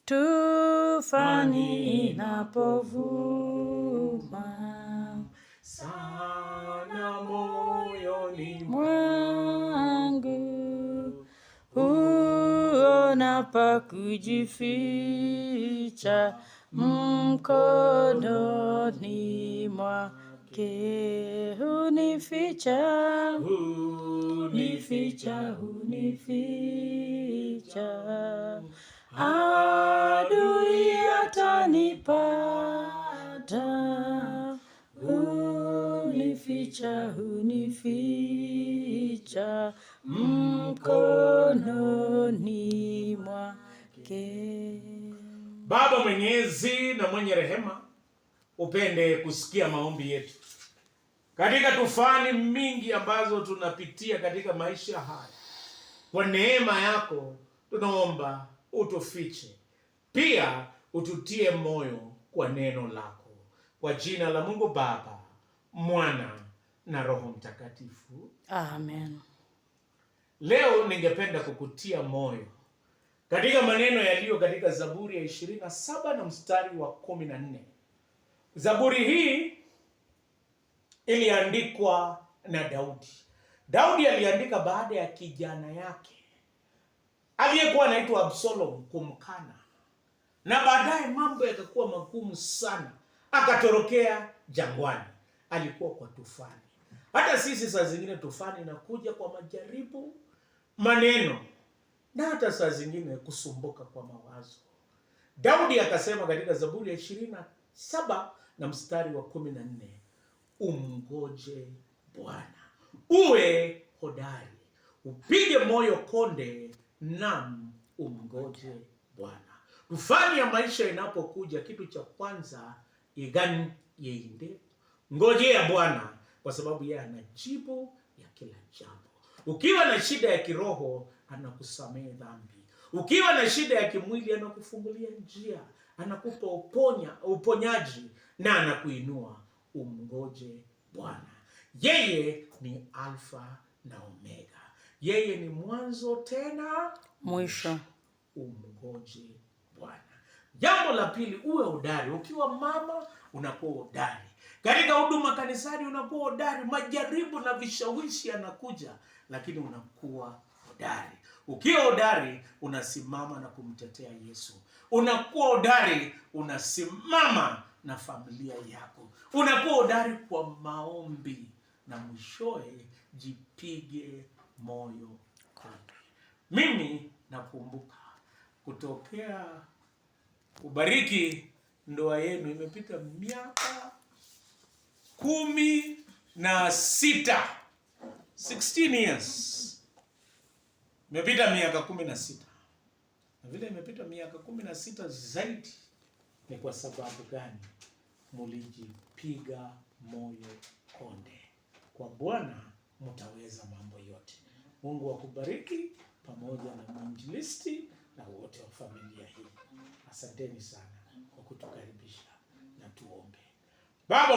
tufani inapovuma sana moyoni mwangu, huona pa kujificha mkononi mwake. Hunificha, hunificha, hunificha. Adui atanipata, hunificha, hunificha mkononi mwake. Baba mwenyezi na mwenye rehema, upende kusikia maombi yetu katika tufani mingi ambazo tunapitia katika maisha haya. Kwa neema yako tunaomba utufiche, pia ututie moyo kwa neno lako. Kwa jina la Mungu Baba, Mwana na Roho Mtakatifu, Amen. Leo ningependa kukutia moyo katika maneno yaliyo katika Zaburi ya 27 na mstari wa 14. Zaburi hii iliandikwa na Daudi. Daudi aliandika baada ya kijana yake aliyekuwa anaitwa Absalom kumkana, na baadaye mambo yakakuwa magumu sana, akatorokea jangwani. Alikuwa kwa tufani. Hata sisi saa zingine tufani inakuja kwa majaribu, maneno, na hata saa zingine kusumbuka kwa mawazo. Daudi akasema katika Zaburi ya 27 na mstari wa 14, umngoje Bwana, uwe hodari, upige moyo konde, nam umngoje Bwana. Tufani ya maisha inapokuja, kitu cha kwanza igani yeinde ngojea Bwana, kwa sababu yeye anajibu ya kila jambo. Ukiwa na shida ya kiroho, anakusamehe dhambi. Ukiwa na shida ya kimwili, anakufungulia njia, anakupa uponyaji na anakuinua. Umngoje Bwana. Yeye ni Alfa na Omega, yeye ni mwanzo tena mwisho. Umngoje Bwana. Jambo la pili, uwe hodari. Ukiwa mama, unakuwa hodari. Katika huduma kanisani, unakuwa hodari. Majaribu na vishawishi yanakuja, lakini unakuwa hodari. Ukiwa hodari, unasimama na kumtetea Yesu. Unakuwa hodari, unasimama na familia yako. Unakuwa hodari kwa maombi, na mwishowe jipige moyo konde. Mimi nakumbuka kutokea kubariki ndoa yenu imepita miaka 16. 16 years. Imepita miaka 16. Na vile imepita miaka 16 zaidi, ni kwa sababu gani? Mulijipiga moyo konde. Kwa Bwana mtaweza mambo yote. Mungu akubariki pamoja na mwinjilisti na wote wa familia hii. Asanteni sana kwa kutukaribisha, na tuombe. Baba